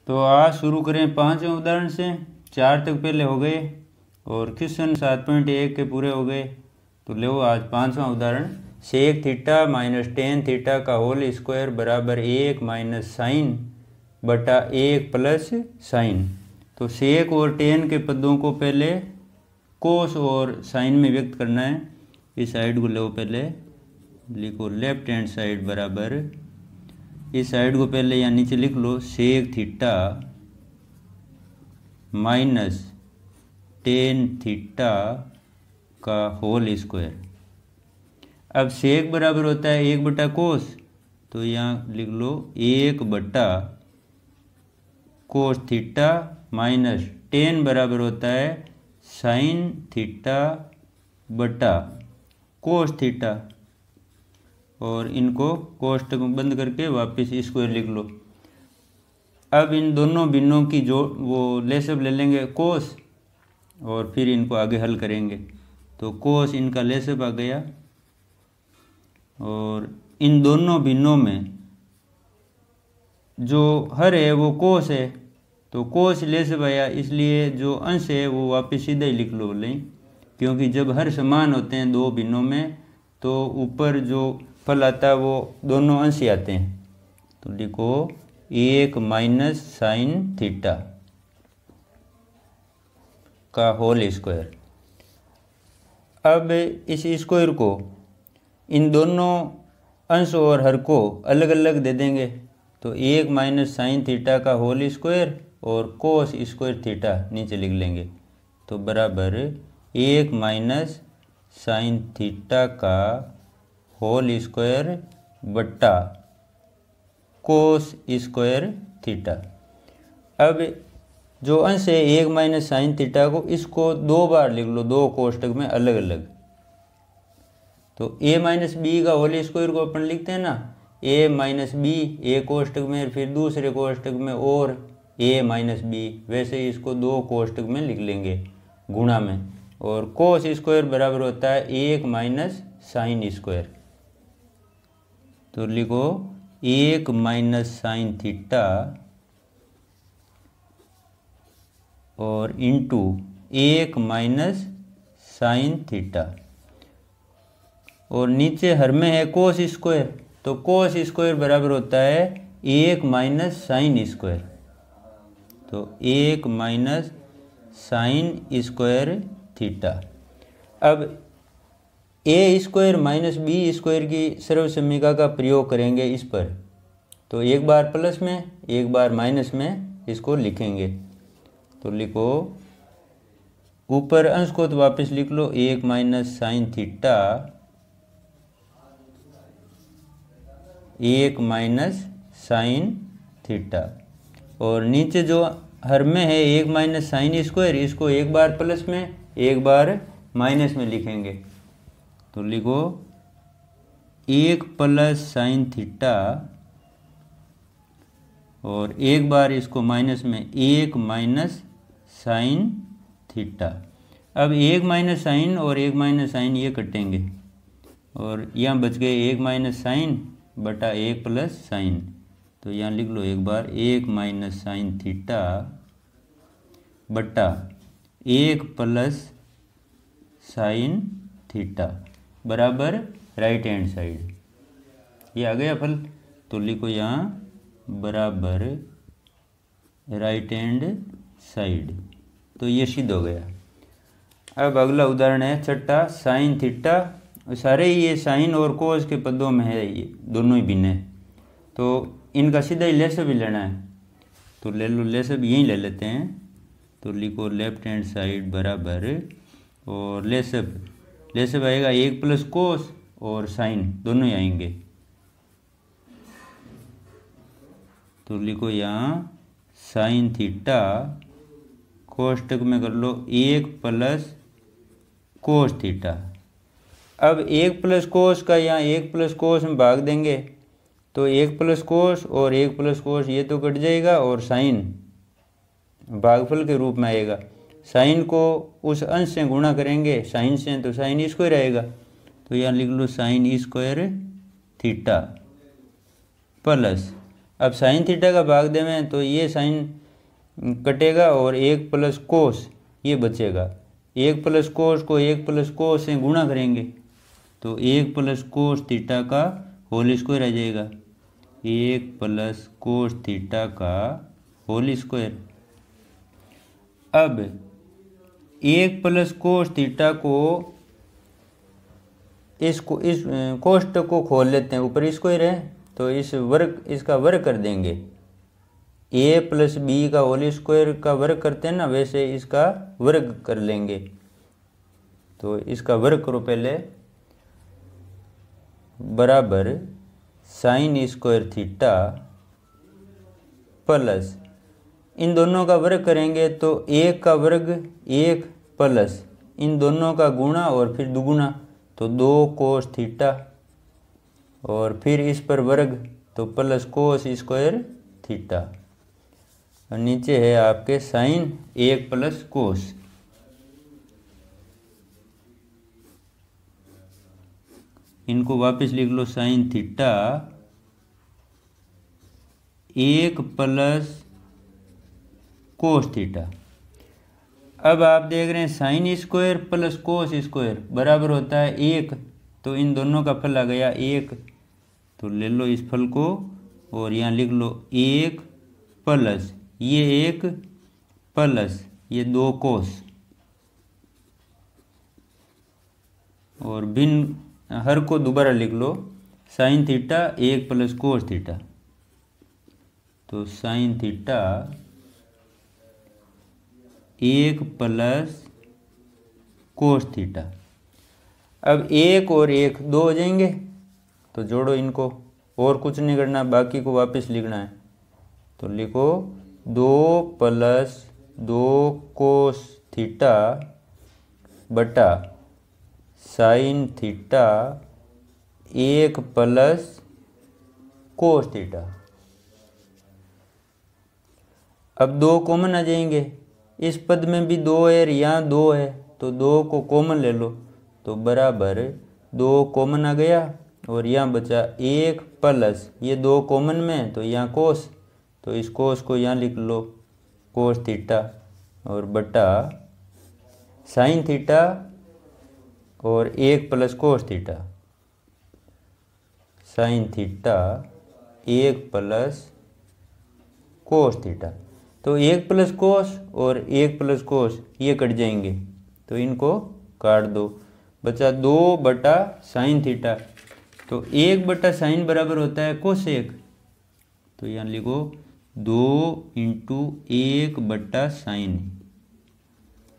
तो आज शुरू करें 5वें उदाहरण से। 4 तक पहले हो गए और क्वेश्चन 7.1 के पूरे हो गए। तो लो आज 5वां उदाहरण। Sec theta minus ten theta का होल स्क्वायर बराबर 1 माइनस साइन बटा 1 प्लस साइन। तो सेक और टेन के पदों को पहले कोस और साइन में व्यक्त करना है। इस साइड को लो, पहले लिखो लेफ्ट हैंड साइड बराबर, इस साइड को पहले यहाँ नीचे लिख लो sec theta minus ten theta का होल स्क्वायर। अब सेक बराबर होता है 1 बटा कोस, तो यहाँ लिख लो 1 बटा कोस थीटा माइनस टेन बराबर होता है साइन थीटा बटा कोस थीटा, और इनको कोष्टक में बंद करके वापस स्क्वायर लिख लो। अब इन दोनों भिन्नों की जो वो लेसअप ले लेंगे कोस, और फिर इनको आगे हल करेंगे। तो कोस इनका लेसअप आ गया, और इन दोनों भिन्नों में जो हर है वो कोस है, तो कोस लेसअप आया, इसलिए जो अंश है वो वापस सीधा ही लिख लो लें, क्योंकि जब हर समान होते हैं दो भिन्नों में तो ऊपर जो फल आता है वो दोनों अंश ही आते हैं। तो लिखो 1 माइनस साइन थीटा का होल स्क्वायर। अब इस स्क्वायर को इन दोनों अंश और हर को अलग अलग दे देंगे। तो 1 माइनस साइन थीटा का होल स्क्वायर और कोस स्क्वायर थीटा नीचे लिख लेंगे। तो बराबर 1 माइनस साइन थीटा का होल स्क्वायर बट्टा कोस स्क्वायर थीटा। अब जो अंश है 1 माइनस साइन थीटा को, इसको 2 बार लिख लो, 2 कोष्टक में अलग अलग। तो a माइनस बी का होल स्क्वायर को अपन लिखते हैं ना, a माइनस बी एक कोष्टक में, फिर दूसरे कोष्टक में और a माइनस बी, वैसे इसको 2 कोष्टक में लिख लेंगे गुणा में। और कोस स्क्वायर बराबर होता है 1 माइनस साइन स्क्वायर। तो लिखो 1 माइनस साइन थीटा और इंटू 1 माइनस साइन थीटा, और नीचे हर में है कोस स्क्वायर, तो कोस स्क्वायर बराबर होता है 1 माइनस साइन स्क्वायर। तो 1 माइनस साइन स्क्वायर थीटा। अब ए स्क्वायर माइनस बी स्क्वायर की सर्वसम्मिका का प्रयोग करेंगे इस पर। तो एक बार प्लस में एक बार माइनस में इसको लिखेंगे। तो लिखो ऊपर अंश को तो वापस लिख लो 1 minus sign theta 1 minus sine theta, और नीचे जो हर में है 1 माइनस साइन स्क्वायर, इसको एक बार प्लस में एक बार माइनस में लिखेंगे। तो लिखो 1 प्लस साइन थीटा और एक बार इसको माइनस में 1 माइनस साइन थीटा। अब 1 माइनस साइन और 1 माइनस साइन ये कटेंगे, और यहाँ बच गए 1 माइनस साइन बटा 1 प्लस साइन। तो यहाँ लिख लो एक बार 1 माइनस साइन थीटा बटा 1 प्लस साइन थीटा बराबर राइट हैंड साइड। ये आ गया फल। तो लिखो यहाँ बराबर राइट हैंड साइड। तो ये सिद्ध हो गया। अब अगला उदाहरण है छठा, साइन थीटा। सारे ये साइन और कोस के पदों में है, ये दोनों ही भिन्न है, तो इनका सीधा ही लेसअप ही लेना है। तो ले लो लेसअप, यहीं ले लेते हैं। तो लिखो लेफ्ट हैंड साइड बराबर, और लेसअप आएगा 1 प्लस कोस और साइन दोनों ही आएंगे। तो लिखो यहाँ साइन थीटा कोष्टक में कर लो 1 प्लस कोस थीटा। अब 1 प्लस कोस का यहाँ 1 प्लस कोस में भाग देंगे, तो 1 प्लस कोस और 1 प्लस कोस ये तो कट जाएगा, और साइन भागफल के रूप में आएगा। साइन को उस अंश से गुणा करेंगे साइन से, तो साइन स्क्वायर आएगा। तो यहाँ लिख लो साइन स्क्वायर थीटा प्लस, अब साइन थीटा का भाग देवें तो ये साइन कटेगा और 1 प्लस कोस ये बचेगा। 1 प्लस कोस को 1 प्लस कोस से गुणा करेंगे तो 1 प्लस कोस थीटा का होल स्क्वायर आ जाएगा। 1 प्लस कोस थीटा का होल स्क्वायर। अब 1 प्लस कोस थीटा को इस कोष्टक को खोल लेते हैं, ऊपर स्क्वायर है तो इस वर्ग इसका वर्ग कर देंगे। a प्लस बी का होल स्क्वायर का वर्ग करते हैं ना, वैसे इसका वर्ग कर लेंगे। तो इसका वर्ग करो पहले, बराबर साइन स्क्वायर थीटा प्लस इन दोनों का वर्ग करेंगे तो 1 का वर्ग 1 प्लस इन दोनों का गुणा और फिर दुगुना तो 2 कोस थीटा और फिर इस पर वर्ग तो प्लस कोस स्क्वायर थीटा और नीचे है आपके साइन 1 प्लस कोस। इनको वापस लिख लो, sine theta 1 plus cos theta. अब आप देख रहे हैं sine square plus cos square बराबर होता है 1, तो इन दोनों का फल आ गया 1, तो ले लो इस फल को और यहाँ लिख लो 1 प्लस ये 1 प्लस ये 2 कोस और भिन्न हर को दोबारा लिख लो, sine theta 1 plus cos theta. तो sine theta 1 plus cos theta. अब 1 और 1 2 हो जाएंगे तो जोड़ो इनको, और कुछ नहीं करना, बाकी को वापस लिखना है। तो लिखो 2 प्लस 2 कोस थीटा बटा sine theta 1 plus cos theta. अब 2 कॉमन आ जाएंगे, इस पद में भी 2 है, यहाँ 2 है तो 2 को कॉमन ले लो तो बराबर 2 कॉमन आ गया और यहाँ बचा 1 प्लस ये 2 कॉमन में तो यहाँ कोस, तो इस कोस को यहाँ लिख लो कोस थीटा और बटा साइन थीटा और 1 plus cos theta. Sign theta 1 plus cos theta, तो 1 प्लस कोस और 1 प्लस कोस ये कट जाएंगे तो इनको काट दो, बचा 2 बटा साइन थीटा। तो 1 बटा साइन बराबर होता है कोस 1, तो यहाँ लिखो 2 इंटू 1 बटा साइन,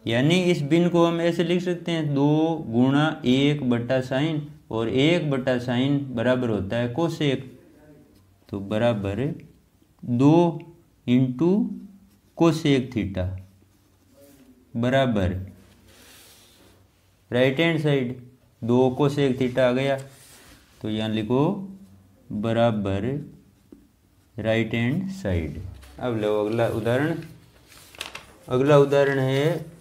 यानी इस भिन्न को हम ऐसे लिख सकते हैं 2 गुणा 1 बटा साइन और 1 बटा साइन बराबर होता है कोस 1, तो बराबर 2 इंटू कोस 1 थीटा बराबर राइट हैंड साइड 2 कोस 1 थीटा आ गया, तो यहाँ लिखो बराबर राइट हैंड साइड। अब लो अगला उदाहरण। अगला उदाहरण है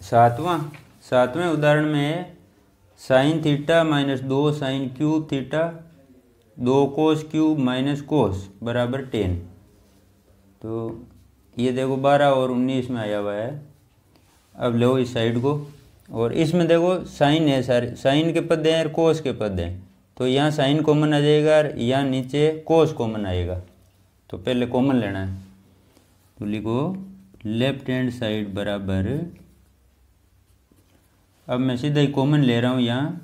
7वां उदाहरण में है sine theta minus 2 sine cube theta 2 cos cube minus cos बराबर 10। तो ये देखो 12 और 19 में आया हुआ है। अब लो इस साइड को, और इसमें देखो साइन है, सारे साइन के पद हैं और कोस के पद हैं, तो यहाँ साइन कॉमन आ जाएगा और यहाँ नीचे कोस कॉमन आएगा, तो पहले कॉमन लेना है। तो लिखो लेफ्ट हैंड साइड बराबर, अब मैं सीधा ही कॉमन ले रहा हूँ यहाँ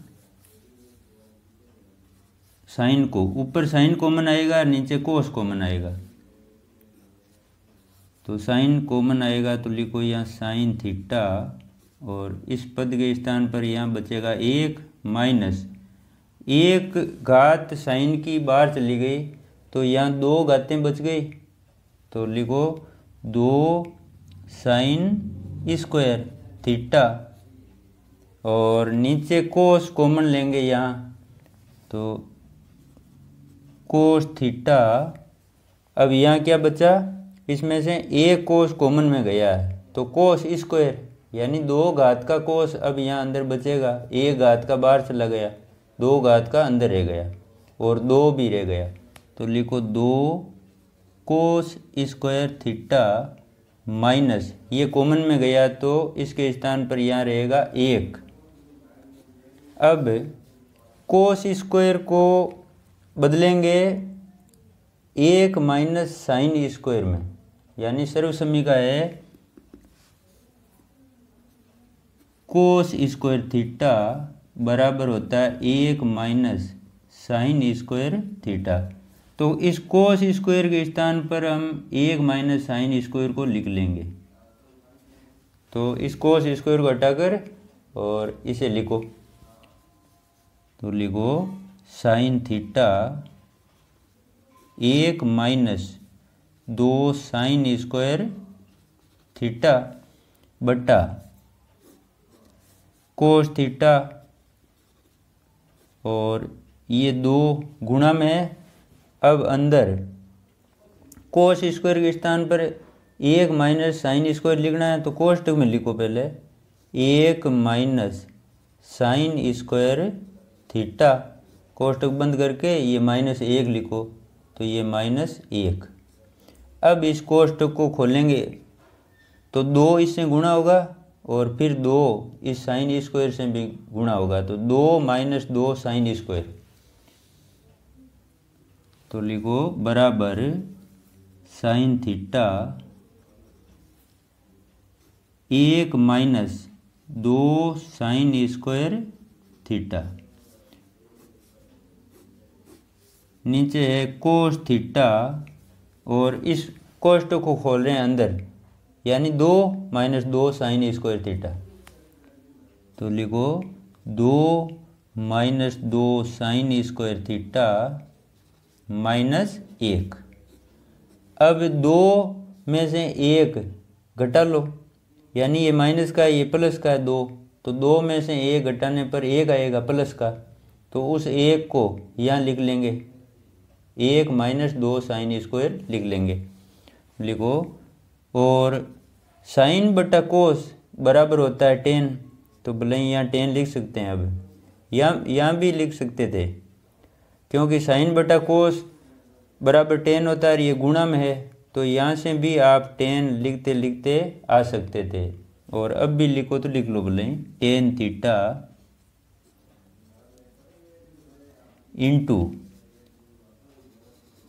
साइन को, ऊपर साइन कॉमन आएगा और नीचे कोस कॉमन आएगा, तो साइन कॉमन आएगा तो लिखो यहाँ साइन थीटा और इस पद के स्थान पर यहाँ बचेगा 1 माइनस 1 घात साइन की बाहर चली गई तो यहाँ 2 घातें बच गई, तो लिखो 2 साइन स्क्वायर थीटा और नीचे कोस कॉमन लेंगे यहाँ, तो कोस थीटा। अब यहाँ क्या बचा, इसमें से 1 कोस कॉमन में गया है तो कोस स्क्वायर यानी 2 घात का कोस अब यहाँ अंदर बचेगा, 1 घात का बाहर चला गया, 2 घात का अंदर रह गया और 2 भी रह गया, तो लिखो 2 कोस स्क्वायर थीटा माइनस, ये कॉमन में गया तो इसके स्थान पर यहाँ रहेगा 1। अब कोस स्क्वायर को बदलेंगे 1 माइनस साइन स्क्वायर में, यानी सर्वसम्मिका है कोस स्क्वायर थीटा बराबर होता है 1 माइनस साइन स्क्वायर थीटा। तो इस कोस स्क्वायर के स्थान पर हम 1 माइनस साइन स्क्वायर को लिख लेंगे। तो इस कोस स्क्वायर को हटाकर और इसे लिखो, तो लिखो sine theta 1 minus 2 sign square theta बटा कोस थीटा, और ये 2 गुणा में है। अब अंदर कोस स्क्वायर के स्थान पर 1 माइनस साइन स्क्वायर लिखना है, तो कोष्टक में लिखो पहले 1 माइनस साइन स्क्वायर थीटा, कोष्टक बंद करके ये -1 लिखो, तो ये -1। अब इस कोष्टक को खोलेंगे तो 2 इससे गुणा होगा और फिर 2 इस साइन स्क्वायर से भी गुणा होगा, तो 2 माइनस 2 साइन स्क्वायर, तो लिखो बराबर sign theta 1 minus 2 sign square theta, नीचे है कोस थीटा, और इस कोष्टक को खोल रहे हैं अंदर, यानी 2 माइनस 2 साइन स्क्वायर थीटा, तो लिखो 2 माइनस 2 साइन स्क्वायर थीटा -1। अब 2 में से 1 घटा लो, यानी ये माइनस का है ये प्लस का है 2, तो 2 में से 1 घटाने पर 1 आएगा प्लस का, तो उस 1 को यहाँ लिख लेंगे, 1 माइनस 2 साइन स्क्वायर लिख लेंगे, लिखो। और साइन बटा कोस बराबर होता है tan, तो भले ही यहाँ tan लिख सकते हैं। अब यहाँ भी लिख सकते थे, क्योंकि साइन बटा कोस बराबर tan होता है, ये गुणा में है, तो यहाँ से भी आप tan लिखते लिखते आ सकते थे, और अब भी लिखो तो लिख लो भले ही tan थीटा इंटू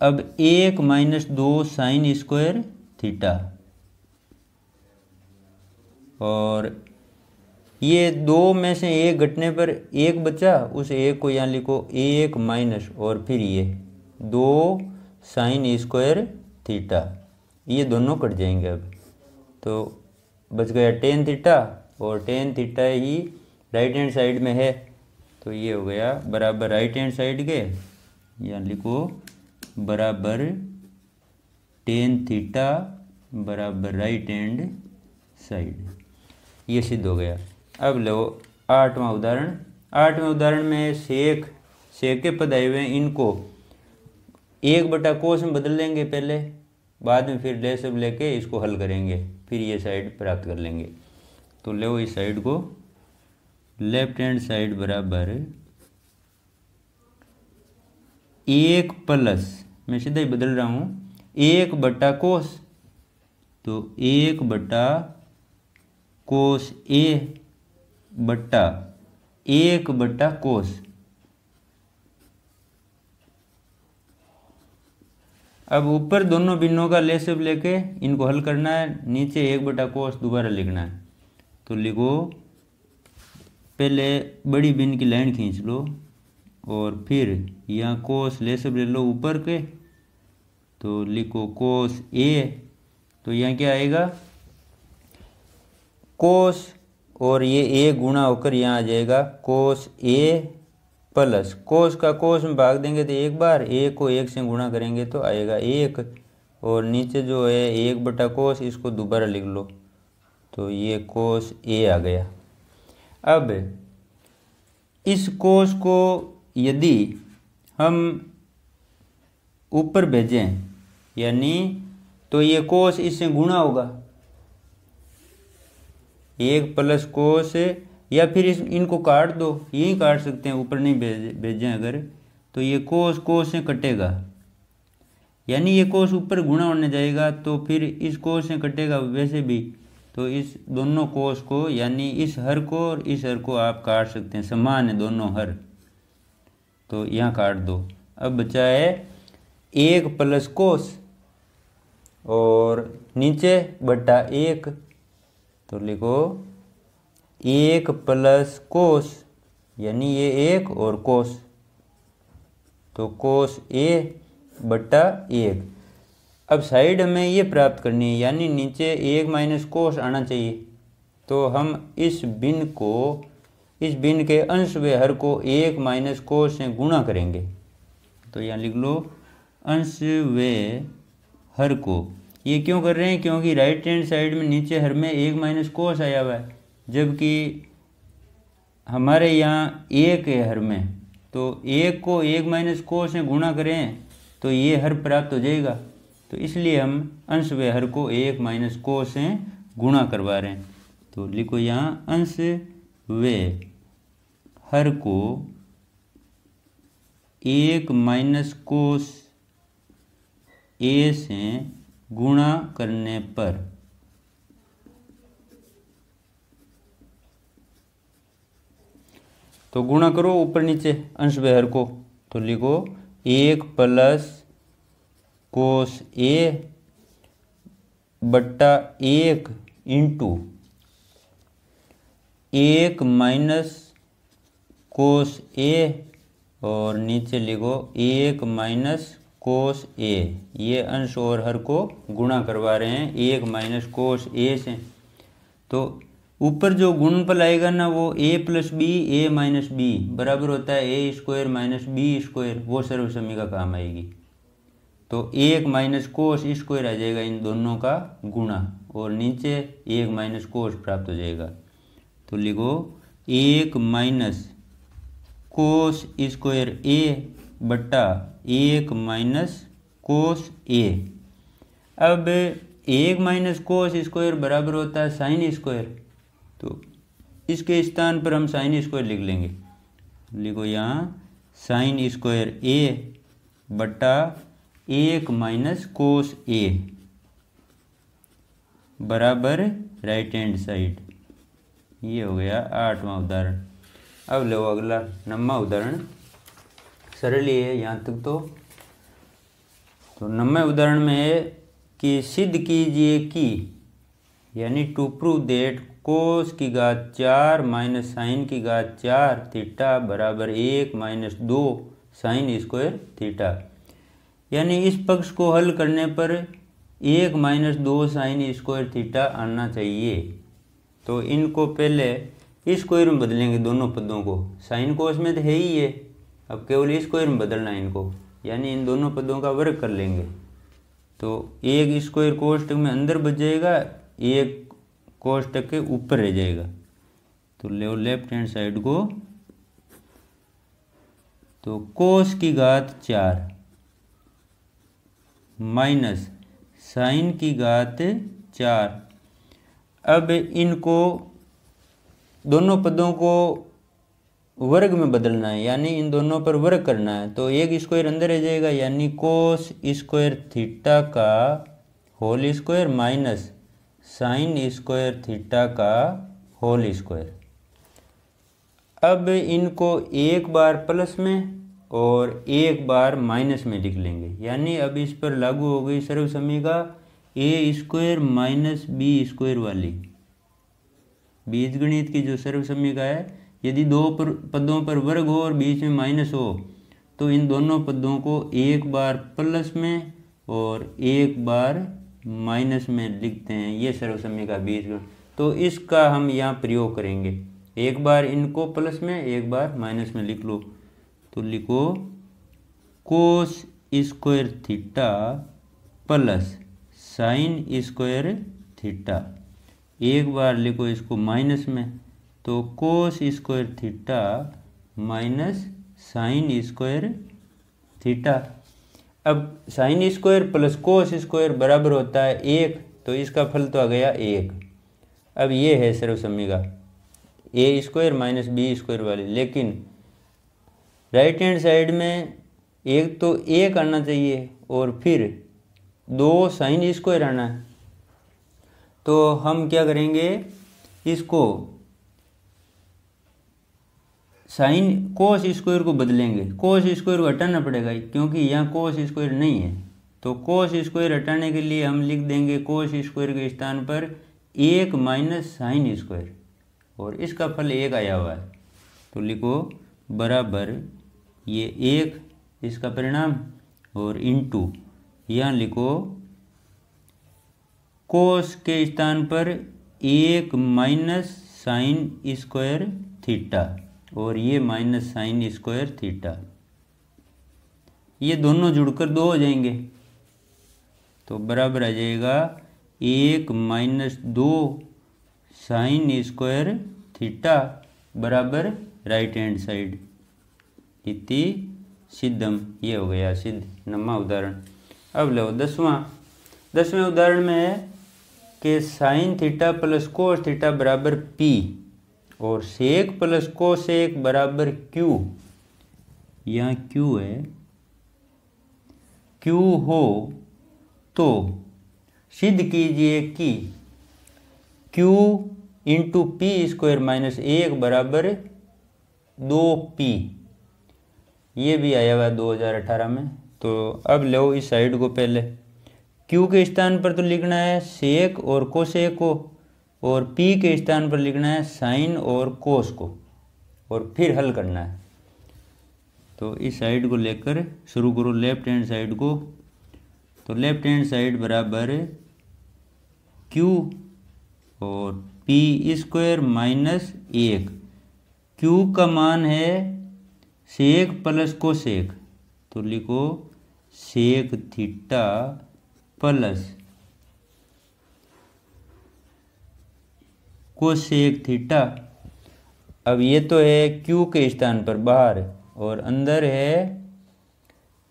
अब 1 माइनस 2 साइन स्क्वायर थीटा, और ये 2 में से 1 घटने पर 1 बचा, उस 1 को यहाँ लिखो 1 माइनस और फिर ये 2 साइन स्क्वायर थीटा, ये दोनों कट जाएंगे। अब तो बच गया tan थीटा, और tan थीटा ही राइट हैंड साइड में है, तो ये हो गया बराबर राइट हैंड साइड के, यहाँ लिखो बराबर tan थीटा बराबर राइट हैंड साइड, ये सिद्ध हो गया। अब लो 8वां उदाहरण। 8वें उदाहरण में सेक के पद आए हुए हैं, इनको 1 बटा कोस में बदल लेंगे पहले, बाद में फिर ले सब लेके इसको हल करेंगे, फिर ये साइड प्राप्त कर लेंगे। तो लो इस साइड को, लेफ्ट हैंड साइड बराबर 1 प्लस, मैं सीधा ही बदल रहा हूँ, 1 बटा कोस, तो 1 बटा कोस ए बटा 1 बटा कोस। अब ऊपर दोनों भिन्नों का लेसेब लेके इनको हल करना है, नीचे 1 बटा कोस दोबारा लिखना है। तो लिखो पहले बड़ी भिन्न की लाइन खींच लो, और फिर यहाँ कोस लेसेब ले लो ऊपर के, तो लिखो कोस ए, तो यहाँ क्या आएगा कोस, और ये ए गुणा होकर यहाँ आ जाएगा कोस ए प्लस कोस का कोस में भाग देंगे तो 1 बार, ए को 1 से गुणा करेंगे तो आएगा 1, और नीचे जो है 1 बटा कोस, इसको दोबारा लिख लो, तो ये कोस ए आ गया। अब इस कोस को यदि हम ऊपर भेजें, यानी तो ये कोस इससे गुणा होगा, 1 प्लस कोस, या फिर इनको काट दो, यही काट सकते हैं, ऊपर नहीं भेजें अगर, तो ये कोस कोस से कटेगा, यानी ये कोस ऊपर गुणा होने जाएगा तो फिर इस कोस से कटेगा वैसे भी, तो इस दोनों कोस को यानी इस हर को और इस हर को आप काट सकते हैं, समान है दोनों हर, तो यहाँ काट दो। अब बचा है 1 प्लस कोस और नीचे बटा 1, तो लिखो 1 प्लस कोस यानी ये 1 और कोस, तो कोस ए बटा 1। अब साइड हमें ये प्राप्त करनी है यानी नीचे 1 माइनस कोस आना चाहिए, तो हम इस भिन्न के अंश व हर को 1 माइनस कोस से गुणा करेंगे। तो यहाँ लिख लो अंश व हर को। ये क्यों कर रहे हैं? क्योंकि राइट हैंड साइड में नीचे हर में 1 माइनस कोस आया हुआ है, जबकि हमारे यहाँ 1 है हर में, तो 1 को 1 माइनस कोस से गुणा करें तो ये हर प्राप्त हो जाएगा। तो इसलिए हम अंश व हर को 1 माइनस कोस से गुणा करवा रहे हैं। तो लिखो यहाँ अंश व हर को 1 माइनस कोस ए से गुणा करने पर तो गुणा करो ऊपर नीचे अंश व हर को, तो लिखो 1 प्लस कोस ए बट्टा 1 इंटू 1 माइनस कोस ए और नीचे लिखो 1 माइनस कोस ए। ये अंश और हर को गुणा करवा रहे हैं 1 माइनस कोस ए से, तो ऊपर जो गुणनफल आएगा ना वो ए प्लस बी ए माइनस बी बराबर होता है ए स्क्वायर माइनस बी स्क्वायर, वो सर्वसम्मी का काम आएगी। तो 1 माइनस कोस स्क्वायर आ जाएगा इन दोनों का गुणा और नीचे 1 माइनस कोस प्राप्त हो जाएगा। तो लिखो 1 माइनस कोस स्क्वायर ए बट्टा 1 माइनस कोस ए। अब 1 माइनस कोस स्क्वायर बराबर होता है साइन स्क्वायर, तो इसके स्थान पर हम साइन स्क्वायर लिख लेंगे। लिखो यहाँ साइन स्क्वायर ए बट्टा 1 माइनस कोस ए बराबर राइट हैंड साइड। ये हो गया 8वां उदाहरण। अब लो अगला 9वां उदाहरण। सरल ही है यहाँ तक तो 9वें उदाहरण में है कि सिद्ध कीजिए कि यानी टू प्रूव देट कोस की घात 4 माइनस साइन की घात 4 थीटा बराबर 1 माइनस 2 साइन स्क्वायर थीटा। यानी इस पक्ष को हल करने पर 1 माइनस 2 साइन स्क्वायर थीटा आना चाहिए। तो इनको पहले स्क्वायर में बदलेंगे दोनों पदों को, साइन कोस में तो है ही ये, अब केवल स्क्वायर में बदलना है इनको, यानी इन दोनों पदों का वर्ग कर लेंगे। तो एक स्क्वायर कोष्टक में अंदर बच जाएगा, एक कोष्टक के ऊपर रह जाएगा। तो ले लेफ्ट हैंड साइड को, तो कोस की घात 4 माइनस साइन की घात 4। अब इनको दोनों पदों को वर्ग में बदलना है, यानी इन दोनों पर वर्ग करना है। तो एक स्क्वायर अंदर रह जाएगा, यानी कोस स्क्वायर थीटा का whole square minus sine square theta का होल स्क्वायर। अब इनको एक बार प्लस में और एक बार माइनस में लिख लेंगे, यानी अब इस पर लागू हो गई सर्वसम्मिका ए स्क्वायर माइनस बी स्क्वायर वाली बीजगणित की जो सर्वसम्मिका है। यदि दो पदों पर वर्ग हो और बीच में माइनस हो तो इन दोनों पदों को एक बार प्लस में और एक बार माइनस में लिखते हैं, ये सर्वसम्मिका बीजगणित। तो इसका हम यहाँ प्रयोग करेंगे, एक बार इनको प्लस में एक बार माइनस में लिख लो। तो लिखो cos square theta plus sine square theta, एक बार लिखो इसको माइनस में, तो cos square theta minus sine square theta. अब sine square plus cos square बराबर होता है 1, तो इसका फल तो आ गया 1। अब ये है सर्वसम्मिका ए स्क्वायर माइनस बी स्क्वायर वाली, लेकिन राइट हैंड साइड में एक तो 1 आना चाहिए और फिर 2 साइन स्क्वायर आना है। तो हम क्या करेंगे, इसको साइन कोस स्क्वायर को बदलेंगे। कोस स्क्वायर को हटाना पड़ेगा क्योंकि यहाँ कोस स्क्वायर नहीं है। तो कोस स्क्वायर हटाने के लिए हम लिख देंगे कोस स्क्वायर के स्थान पर 1 माइनस साइन स्क्वायर, और इसका फल 1 आया हुआ है। तो लिखो बराबर ये 1 इसका परिणाम और इनटू यहाँ लिखो कोस के स्थान पर 1 माइनस साइन स्क्वायर थीटा, और ये माइनस साइन स्क्वायर थीटा, ये दोनों जुड़कर 2 हो जाएंगे। तो बराबर आ जाएगा 1 माइनस 2 साइन स्क्वायर थीटा बराबर राइट हैंड साइड इति सिद्धम। ये हो गया सिद्ध 9वां उदाहरण। अब लो 10वें उदाहरण में है कि sign theta plus cos theta बराबर P और सेक प्लस कोसेक बराबर Q। यहाँ Q है, Q हो तो सिद्ध कीजिए कि Q into P square minus 1 बराबर 2P। ये भी आया हुआ 2018 में। तो अब लो इस साइड को पहले Q के स्थान पर तो लिखना है सेक और कोसेक को, और P के स्थान पर लिखना है साइन और कोस को, और फिर हल करना है। तो इस साइड को लेकर शुरू करो लेफ्ट हैंड साइड को। तो लेफ्ट हैंड साइड बराबर Q और P स्क्वायर माइनस 1। Q का मान है सेक प्लस कोसेक, तो लिखो sec theta plus cosec theta. अब ये तो है Q के स्थान पर बाहर, और अंदर है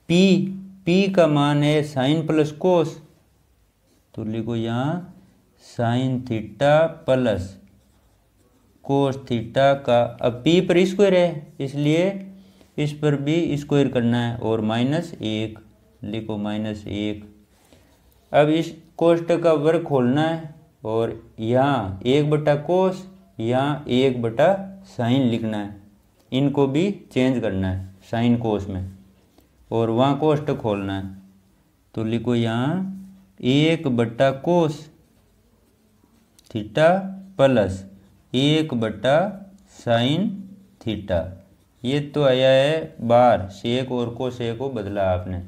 P का मान है साइन प्लस कोस, तो लिखो यहाँ sign theta plus cos theta का। अब P पर स्क्वायर है इसलिए इस पर भी स्क्वायर करना है, और माइनस 1 लिखो माइनस 1। अब इस कोष्टक का वर्ग खोलना है, और यहाँ 1 बटा कोस, यहाँ 1 बटा साइन लिखना है। इनको भी चेंज करना है साइन कोस में, और वहाँ कोष्टक खोलना है। तो लिखो यहाँ 1 बटा कोस थीटा प्लस 1 बटा साइन थीटा। ये तो आया है बाहर, सेक और कोसेक को बदला आपने।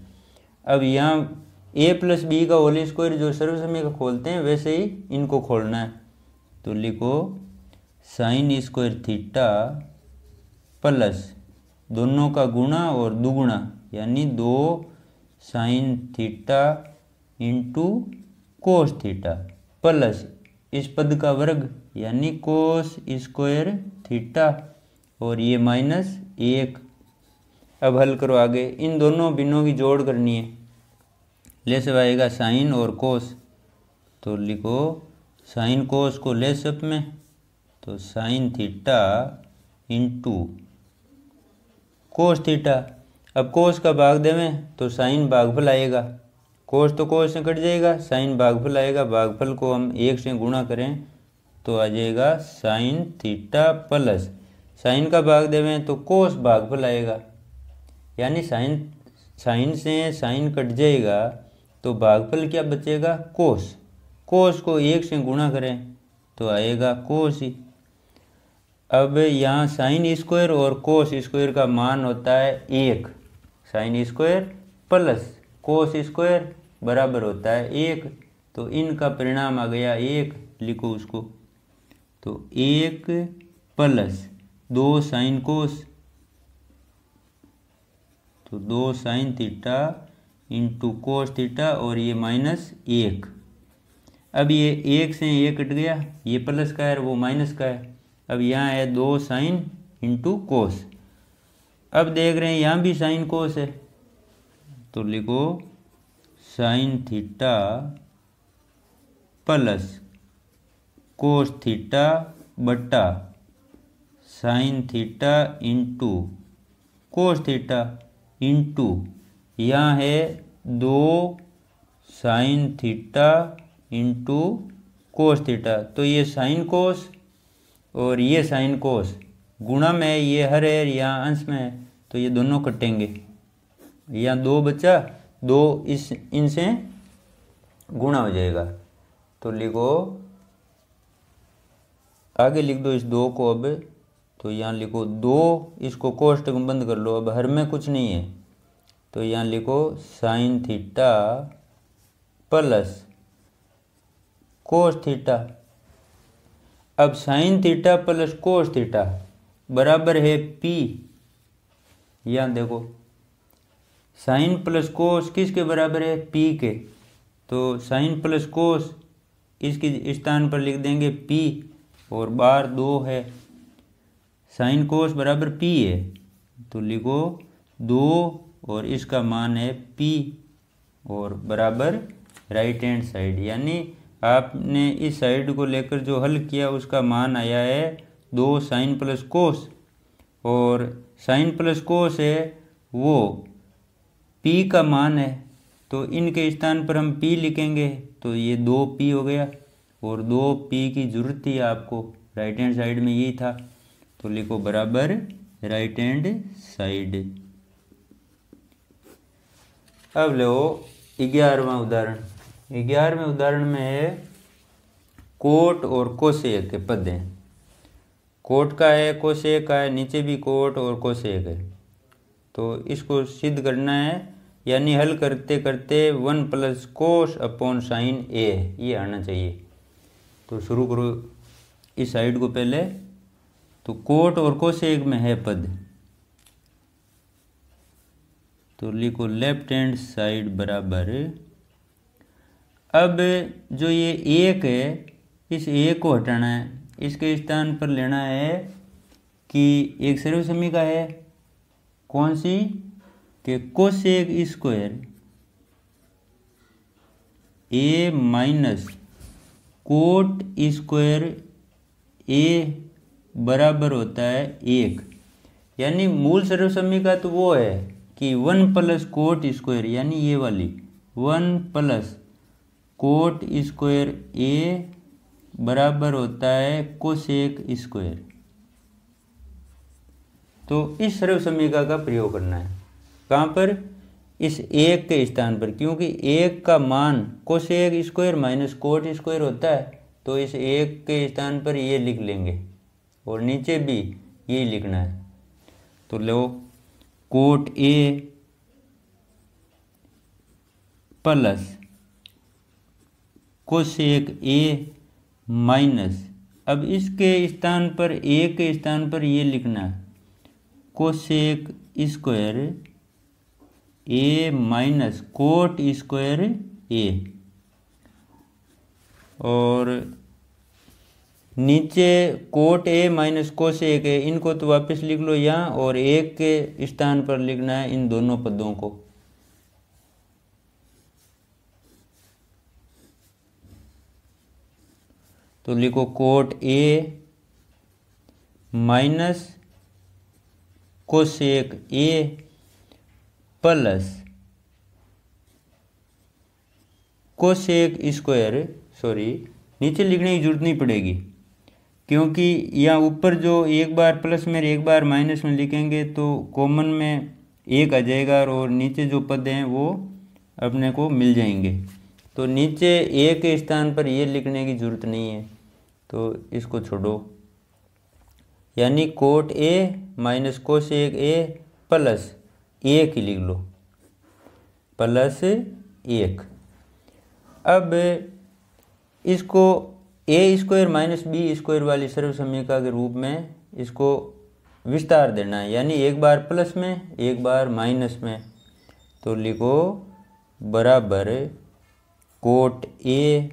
अब यहाँ a प्लस बी का होल स्क्वायर जो सर्वसमय का खोलते हैं वैसे ही इनको खोलना है। तो लिखो साइन स्क्वायर थीटा प्लस दोनों का गुणा और दुगुना, यानी 2 sine theta into cos theta plus इस पद का वर्ग यानी कोस स्क्वायर थीटा, और ये माइनस 1। अब हल करो आगे, इन दोनों भिन्नों की जोड़ करनी है। ले सब आएगा साइन और कोस, तो लिखो साइन कोस को ले सब में, तो sine theta into cos theta. अब कोस का भाग देवें तो साइन भागफल आएगा, कोस तो कोस से कट जाएगा, साइन भागफल आएगा। भागफल को हम 1 से गुणा करें तो आ जाएगा साइन थीटा प्लस साइन का भाग देवें तो कोस भागफल आएगा, यानी साइन से साइन कट जाएगा तो भागफल क्या बचेगा कोस। कोस को 1 से गुणा करें तो आएगा कोस ही। अब यहाँ साइन स्क्वायर और कोस स्क्वायर का मान होता है 1, sign square plus cos square बराबर होता है 1। तो इनका परिणाम आ गया 1, लिखो उसको। तो 1 प्लस 2 साइन कोस, तो 2 sine theta into cos theta, और ये माइनस 1। अब ये 1 से 1 कट गया, ये प्लस का है वो माइनस का है। अब यहाँ है 2 साइन इंटू कोस। अब देख रहे हैं यहाँ भी साइन कोस है, तो लिखो sine theta plus cos theta बटा sine theta into cos theta into यहाँ है 2 sine theta into cos theta. तो ये साइन कोस और ये साइन कोस गुणा में है, ये हर है, यहाँ अंश में है, तो ये दोनों कटेंगे। यहाँ 2 बचा, 2 इनसे गुणा हो जाएगा। तो लिखो, आगे लिख दो इस 2 को अब। तो यहाँ लिखो 2, इसको कोष्टक में बंद कर लो, अब हर में कुछ नहीं है। तो यहाँ लिखो sine theta plus cos theta. अब sine theta plus cos theta बराबर है पी। यहाँ देखो साइन प्लस कोस किसके बराबर है? पी के। तो साइन प्लस कोस इसके स्थान पर लिख देंगे पी, और बार 2 है, साइन कोस बराबर पी है, तो लिखो 2 और इसका मान है पी और बराबर राइट हैंड साइड। यानी आपने इस साइड को लेकर जो हल किया उसका मान आया है 2 साइन प्लस कोस, और साइन प्लस कोस है वो पी का मान है, तो इनके स्थान पर हम पी लिखेंगे, तो ये 2p हो गया, और 2p की जरूरत थी आपको, राइट हैंड साइड में यही था, तो लिखो बराबर राइट हैंड साइड। अब लो 11वां उदाहरण। 11वें उदाहरण में है कोट और कोसेक के पद हैं। कोट का है, कोसेक का है, नीचे भी कोट और कोसेक है। तो इसको सिद्ध करना है, यानी हल करते करते 1 प्लस कोस अपॉन साइन ए ये आना चाहिए। तो शुरू करो इस साइड को पहले। तो कोट और कोसेक में है पद, तो लिखो लेफ्ट हैंड साइड बराबर। अब जो ये एक है, इस एक को हटाना है, इसके स्थान पर लेना है कि एक सर्वसमीका है, कौन सी? कि कोसेक स्क्वायर ए माइनस कोट स्क्वायर ए बराबर होता है 1। यानी मूल सर्वसमीका तो वो है कि 1 प्लस कोट स्क्वायर, यानी ये वाली 1 प्लस कोट स्क्वायर ए बराबर होता है कोसेक स्क्वायर। तो इस सर्वसमीका का प्रयोग करना है, कहाँ पर? इस एक के स्थान पर, क्योंकि एक का मान cosec square minus cot square होता है, तो इस एक के स्थान पर ये लिख लेंगे, और नीचे भी ये लिखना है। तो लो cot A plus cosec A minus, अब इसके स्थान पर, ए के स्थान पर ये लिखना है कोसेक स्क्वायर ए माइनस कोट स्क्वायर ए, और नीचे कोट ए माइनस कोसेक ए, इनको तो वापस लिख लो यहाँ, और एक के स्थान पर लिखना है इन दोनों पदों को। तो लिखो cot A minus cosec A plus cosec square, sorry नीचे लिखने की जरूरत नहीं पड़ेगी, क्योंकि यहाँ ऊपर जो एक बार प्लस में एक बार माइनस में लिखेंगे तो कॉमन में एक आ जाएगा, और नीचे जो पद हैं वो अपने को मिल जाएंगे। तो नीचे ए के स्थान पर ये लिखने की जरूरत नहीं है, तो इसको छोड़ो। यानी coat A minus cosec A plus 1 ही लिख लो, प्लस 1। अब इसको ए स्क्वायर माइनस बी स्क्वायर वाली सर्वसमीका के रूप में इसको विस्तार देना है, यानी एक बार प्लस में एक बार माइनस में। तो लिखो बराबर coat A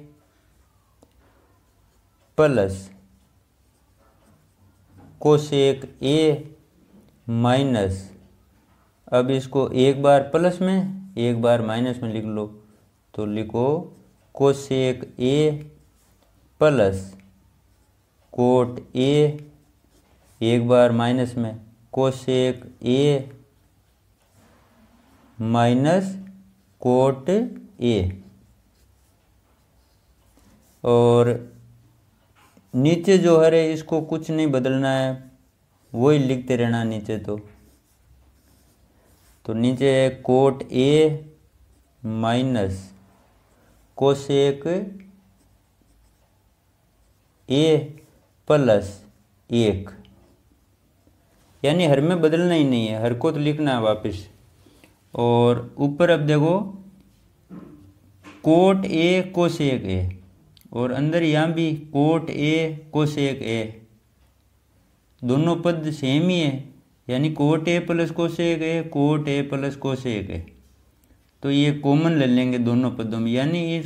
plus cosec A minus, अब इसको एक बार प्लस में एक बार माइनस में लिख लो, तो लिखो cosec A plus cot A, एक बार माइनस में कोसेक ए माइनस कोट ए। और नीचे जो है इसको कुछ नहीं बदलना है, वही लिखते रहना नीचे। तो नीचे है coat A minus cosec A plus 1, यानी हर में बदलना ही नहीं है, हर को तो लिखना है वापस। और ऊपर अब देखो कोट ए कोसेक ए, और अंदर यहाँ भी कोट ए कोसेक ए, दोनों पद सेम ही है, यानी coat A plus cosec A, coat A plus cosec ए। तो ये कॉमन ले लेंगे दोनों पदों में, यानी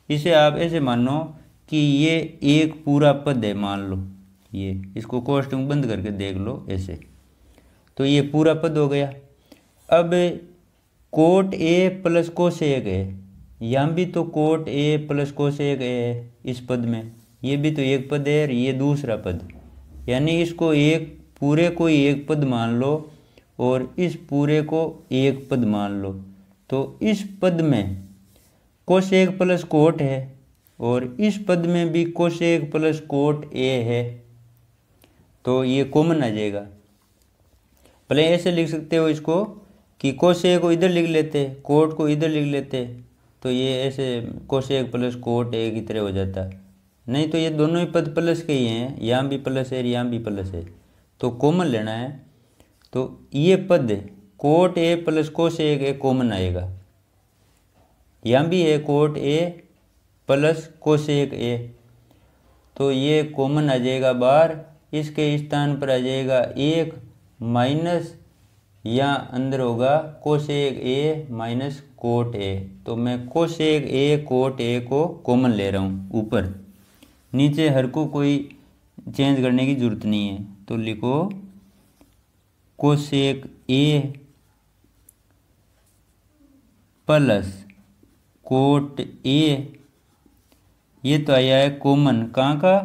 इसे आप ऐसे मानो कि ये एक पूरा पद है, मान लो ये, इसको कोष्टक बंद करके देख लो ऐसे, तो ये पूरा पद हो गया। अब कोट ए प्लस कोसेक ए, यहाँ भी तो कोट ए प्लस कोसेक ए है इस पद में, ये भी तो एक पद है और ये दूसरा पद, यानी इसको एक पूरे को एक पद मान लो और इस पूरे को एक पद मान लो। तो इस पद में कोसेक प्लस कोट है और इस पद में भी कोसेक प्लस कोट ए है, तो ये कॉमन आ जाएगा। भले ऐसे लिख सकते हो इसको कि कोसेक को इधर लिख लेते, कोट को इधर लिख लेते, तो ये ऐसे कोसेक प्लस कोट ए की तरह हो जाता। नहीं तो ये दोनों ही पद प्लस के ही हैं, यहाँ भी प्लस है यहाँ भी प्लस है, तो कॉमन लेना है। तो ये पद coat A plus cosec A common आएगा, यहाँ भी है कोट ए प्लस कोसेक ए, तो ये कॉमन आ जाएगा बाहर। इसके स्थान पर आ जाएगा 1 माइनस, यहाँ अंदर होगा कोसेक ए माइनस कोट ए, तो मैं कोसेक ए कोट ए को कॉमन ले रहा हूँ ऊपर, नीचे हर को कोई चेंज करने की जरूरत नहीं है। तो लिखो cosec A plus cot A, ये तो आया है कॉमन, कहाँ का,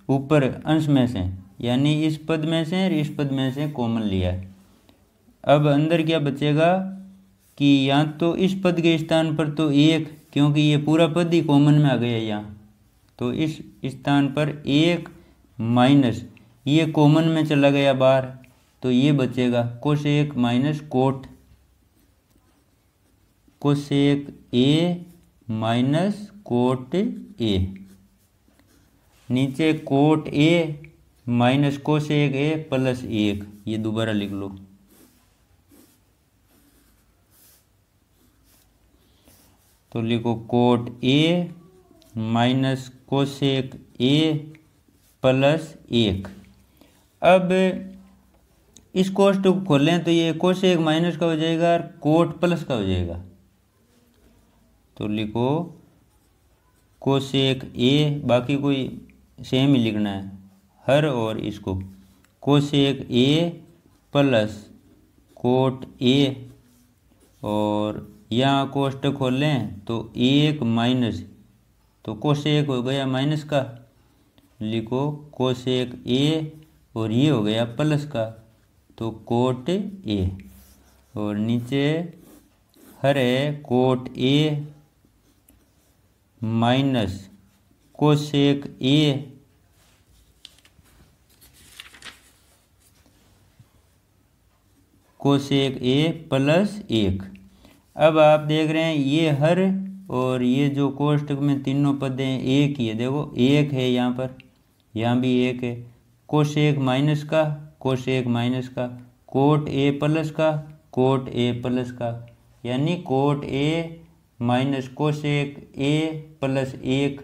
ऊपर अंश में से, यानी इस पद में से और इस पद में से कॉमन लिया है। अब अंदर क्या बचेगा कि यहाँ तो इस पद के स्थान पर तो 1, क्योंकि ये पूरा पद ही कॉमन में आ गया यहाँ, तो इस स्थान पर 1 माइनस ये कॉमन में चला गया बाहर, तो ये बचेगा cosec minus cot, cosec A minus cot A, नीचे cot A minus cosec A plus 1, ये दोबारा लिख लो। तो लिखो cot A minus cosec A plus 1। अब इस कोष्टक को खोलें तो ये कोसेक माइनस का हो जाएगा और कोट प्लस का हो जाएगा। तो लिखो कोसेक ए, बाकी कोई सेम ही लिखना है हर, और इसको cosec A plus cot A, और यहाँ कोष्टक खोलें तो 1 माइनस, तो कोसेक हो गया माइनस का, लिखो कोसेक ए, और ये हो गया प्लस का, तो कोट ए, और नीचे हर है coat A minus cosec A cosec A plus 1। अब आप देख रहे हैं ये हर और ये जो कोष्टक में तीनों पद हैं एक ही है, देखो 1 है यहाँ पर, यहाँ भी 1 है, कोसेक माइनस का, कोसेक माइनस का, कोट ए प्लस का, कोट ए प्लस का, यानी coat A minus cosec A plus 1,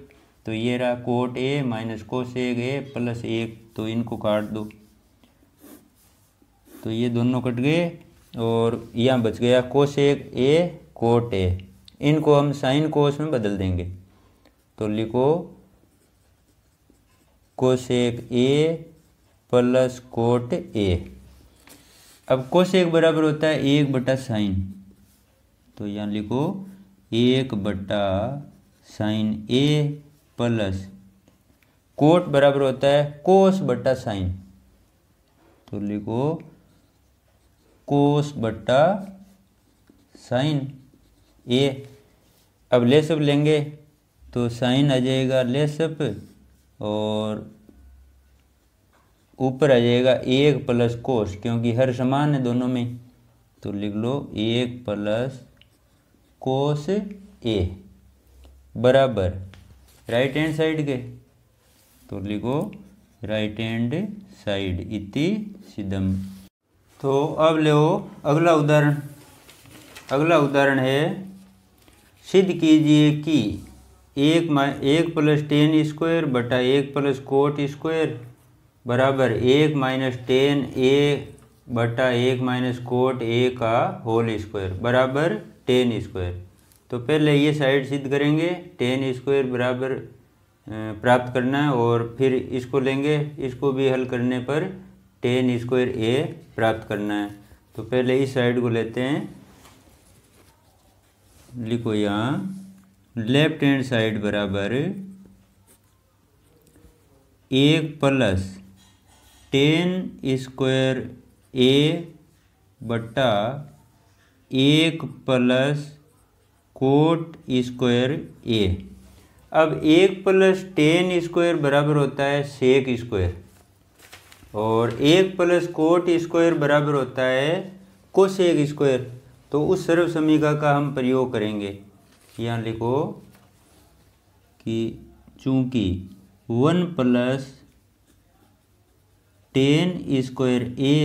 तो ये रहा coat A minus cosec A plus 1, तो इनको काट दो, तो ये दोनों कट गए और यहाँ बच गया कोसेक ए कोट ए, इनको हम साइन कोस में बदल देंगे। तो लिखो cosec A plus cot A. अब कोसेक बराबर होता है 1 बटा साइन, तो यहाँ लिखो 1 बटा साइन ए प्लस कोट बराबर होता है कोस बटा साइन, तो लिखो कोस बटा साइन ए। अब ले सब लेंगे तो साइन आ जाएगा लेसअप और ऊपर आ जाएगा 1 प्लस कोस, क्योंकि हर समान है दोनों में, तो लिख लो 1 प्लस कोस ए बराबर राइट हैंड साइड के, तो लिखो राइट हैंड साइड इति सिद्धम। तो अब लो अगला उदाहरण। अगला उदाहरण है सिद्ध कीजिए कि 1 प्लस टेन स्क्वायर बटा 1 प्लस कोट स्क्वायर बराबर 1 माइनस टेन ए बटा 1 माइनस कोट ए का होल स्क्वायर बराबर 10 स्क्वायर। तो पहले ये साइड सिद्ध करेंगे, 10 स्क्वायर बराबर प्राप्त करना है, और फिर इसको लेंगे, इसको भी हल करने पर 10 स्क्वायर ए प्राप्त करना है। तो पहले इस साइड को लेते हैं, लिखो यहाँ लेफ्ट हैंड साइड बराबर 1 प्लस 10 स्क्वायर ए बटा 1 प्लस कोट स्क्वायर ए। अब 1 प्लस 10 स्क्वायर बराबर होता है सेक स्क्वायर, और 1 प्लस कोट स्क्वायर बराबर होता है कोसेक स्क्वायर। तो उस सर्व समीकरण का हम प्रयोग करेंगे। यहाँ लिखो कि चूंकि 1 प्लस 10 स्क्वायर ए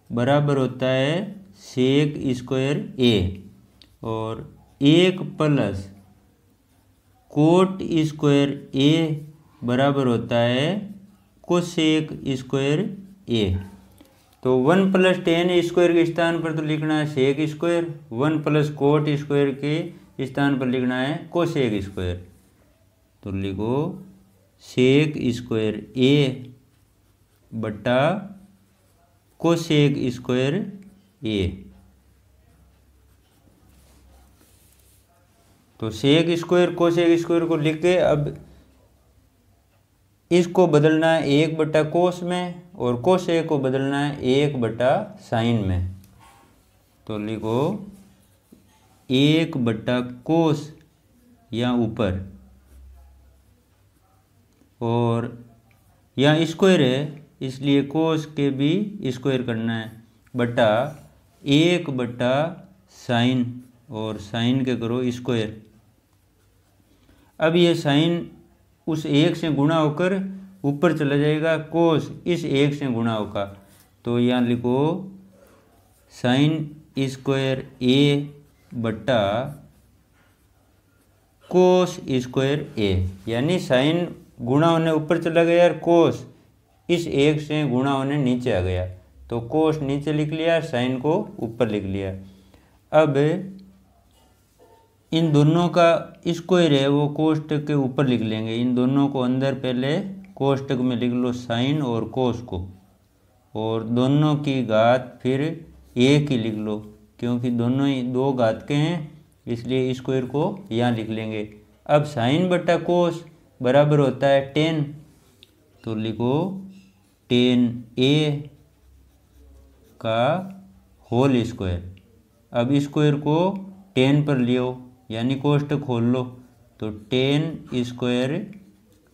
बराबर होता है सेक स्क्वायर ए, और 1 प्लस कोट स्क्वायर ए बराबर होता है कोसेक स्क्वायर ए। तो 1 प्लस 10 स्क्वायर के स्थान पर तो लिखना है sec square, 1 plus cot square के स्थान पर लिखना है कोसेक स्क्वायर। तो लिखो सेक स्क्वायर ए बटा कोसेक स्क्वायर ए। तो सेक स्क्वायर कोसेक स्क्वायर को लिख के अब इसको बदलना है 1 बटा कोस में, और कोसेक को बदलना है 1 बटा साइन में। तो लिखो 1 बटा कोस यहाँ ऊपर, और यहाँ स्क्वायर है इसलिए कोस के भी स्क्वायर करना है, बटा 1 बटा साइन, और साइन के करो स्क्वायर। अब ये साइन उस 1 से गुणा होकर ऊपर चला जाएगा, कोस इस 1 से गुणा होगा। तो यहाँ लिखो साइन स्क्वायर ए बटा कोस स्क्वायर ए, यानी साइन गुणा होने ऊपर चला गया और कोस इस 1 से गुणा होने नीचे आ गया। तो कोस नीचे लिख लिया, साइन को ऊपर लिख लिया। अब इन दोनों का स्क्वायर है वो कोष्टक के ऊपर लिख लेंगे, इन दोनों को अंदर पहले कोष्टक में लिख लो साइन और कोस को, और दोनों की घात फिर एक ही लिख लो, क्योंकि दोनों ही 2 घात के हैं इसलिए स्क्वायर को यहाँ लिख लेंगे। अब साइन बटा कोस बराबर होता है 10, तो लिखो 10 ए का होल स्क्वायर। अब स्क्वायर को 10 पर लियो, यानी कोष्टक खोल लो, तो 10 स्क्वायर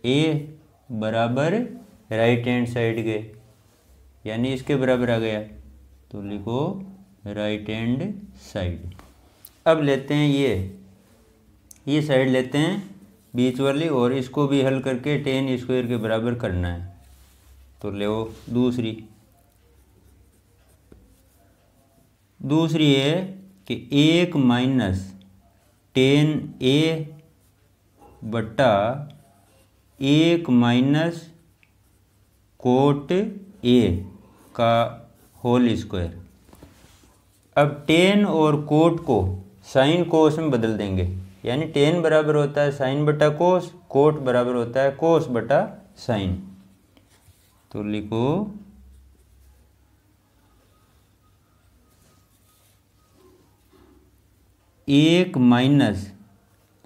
ए बराबर राइट हैंड साइड के, यानी इसके बराबर आ गया। तो लिखो राइट हैंड साइड। अब लेते हैं ये साइड लेते हैं बीच वाली, और इसको भी हल करके 10 स्क्वायर के बराबर करना है। तो लो दूसरी है कि 1 माइनस 10 ए बटा 1 माइनस कोट ए का होल स्क्वायर। अब 10 और कोट को साइन कोस में बदल देंगे, यानी 10 बराबर होता है साइन बटा कोस, कोट बराबर होता है कोस बटा साइन। तो लिखो 1 माइनस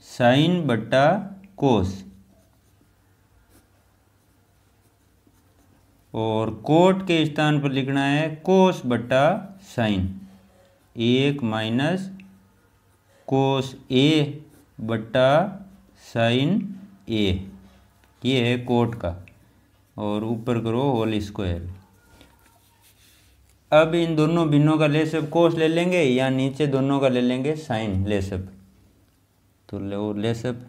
साइन बटा कोस, और कोट के स्थान पर लिखना है कोस बटा साइन। 1 माइनस कोस ए बटा साइन ए, ये है कोट का, और ऊपर करो होल स्क्वायर। अब इन दोनों भिन्नों का लेसअप कोस ले लेंगे या नीचे दोनों का ले लेंगे साइन लेसअप। तो लो लेसअप,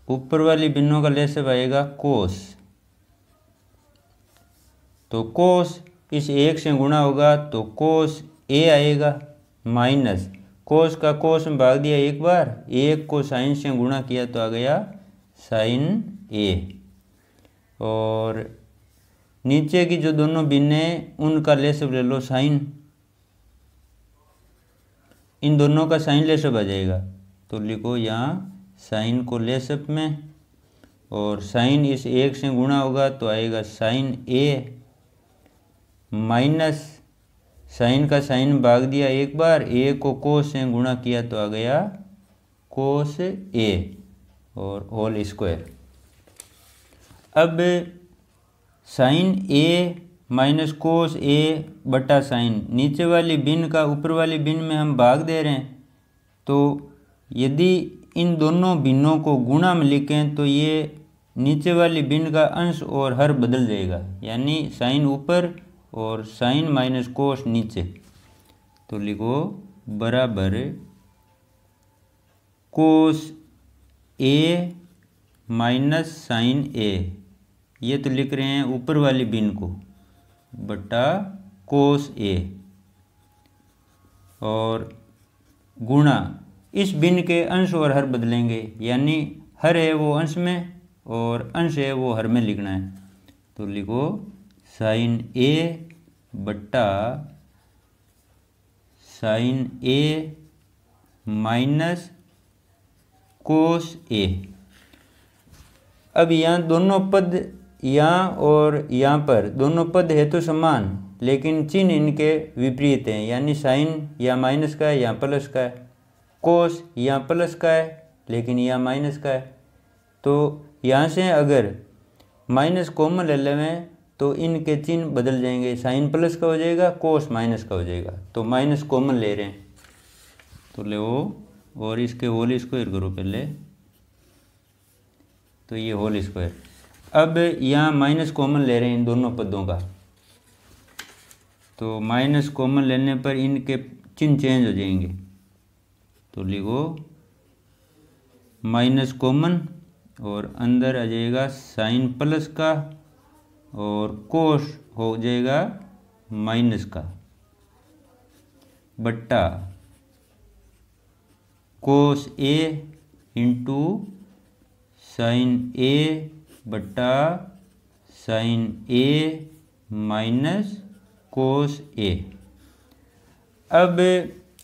ऊपर वाली भिन्नों का लेसअप आएगा कोस। तो कोस इस एक से गुणा होगा तो कोस ए आएगा, माइनस कोस का कोस में भाग दिया एक बार, एक को साइन से गुणा किया तो आ गया साइन ए। और नीचे की जो दोनों भिन्न उनका लेसअप ले लो साइन, इन दोनों का साइन लेसअप आ जाएगा। तो लिखो यहाँ साइन को लेसअप में, और साइन इस एक से गुणा होगा तो आएगा साइन ए, माइनस साइन का साइन भाग दिया एक बार, ए को कोस से गुणा किया तो आ गया कोस ए, और होल स्क्वायर। अब साइन ए माइनस कोस ए बटा साइन, नीचे वाली भिन्न का ऊपर वाली भिन्न में हम भाग दे रहे हैं, तो यदि इन दोनों भिन्नों को गुणा में लिखें तो ये नीचे वाली भिन्न का अंश और हर बदल जाएगा, यानी साइन ऊपर और साइन माइनस कोस नीचे। तो लिखो बराबर कोस ए माइनस साइन ए, ये तो लिख रहे हैं ऊपर वाली भिन्न को, बटा कोस ए, और गुणा इस भिन्न के अंश और हर बदलेंगे, यानी हर है वो अंश में और अंश है वो हर में लिखना है। तो लिखो साइन ए बटा साइन ए माइनस कोस ए। अब यहाँ दोनों पद, यहाँ और यहाँ पर दोनों पद है तो समान, लेकिन चिन्ह इनके विपरीत हैं, यानी साइन या माइनस का है या प्लस का है, कोस यहाँ प्लस का है लेकिन यहाँ माइनस का है। तो यहाँ से अगर माइनस कॉमन ले लें तो इनके चिन्ह बदल जाएंगे, साइन प्लस का हो जाएगा, कोस माइनस का हो जाएगा। तो माइनस कॉमन ले रहे हैं तो ले वो, और इसके होल स्क्वायर करो पहले, तो ये होल स्क्वायर। अब यहाँ माइनस कॉमन ले रहे हैं इन दोनों पदों का, तो माइनस कॉमन लेने पर इनके चिन्ह चेंज हो जाएंगे। तो लिखो माइनस कॉमन और अंदर आ जाएगा साइन प्लस का और कोस हो जाएगा माइनस का, बट्टा कोस ए इंटू साइन ए बट्टा साइन ए माइनस कोस ए। अब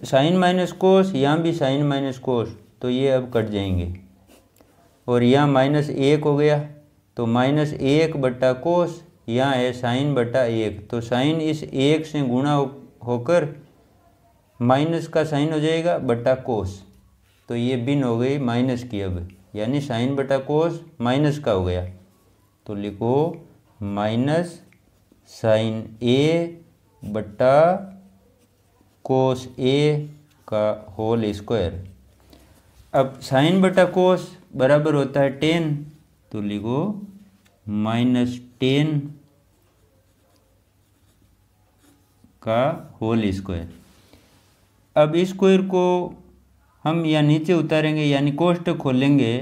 साइन माइनस कोस, यहाँ भी साइन माइनस कोस, तो ये अब कट जाएंगे, और यहाँ माइनस एक हो गया तो माइनस एक बट्टा कोस, यहाँ है साइन बटा एक, तो साइन इस एक से गुणा होकर माइनस का साइन हो जाएगा बटा कोस, तो ये भिन्न हो गई माइनस की अब, यानी साइन बटा कोस माइनस का हो गया। तो लिखो माइनस साइन ए बटा कोस ए का होल स्क्वायर। अब साइन बटा कोस बराबर होता है 10, तो लिखो माइनस 10 का होल स्क्वायर। अब इस स्क्वायर को हम या नीचे उतारेंगे यानी कोष्टक खोलेंगे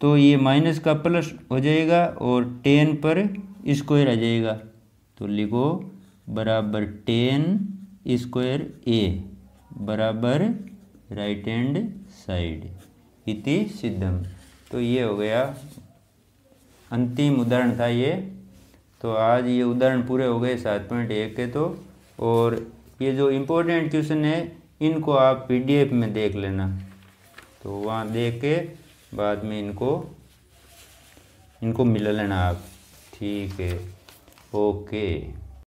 तो ये माइनस का प्लस हो जाएगा और 10 पर स्क्वायर आ जाएगा। तो लिखो बराबर 10 स्क्वायर ए बराबर राइट हैंड साइड इति सिद्धम। तो ये हो गया, अंतिम उदाहरण था ये। तो आज ये उदाहरण पूरे हो गए 7.1 के। तो और ये जो इम्पोर्टेंट क्वेश्चन है इनको आप PDF में देख लेना, तो वहाँ देख के बाद में इनको मिला लेना आप। ठीक है, ओके।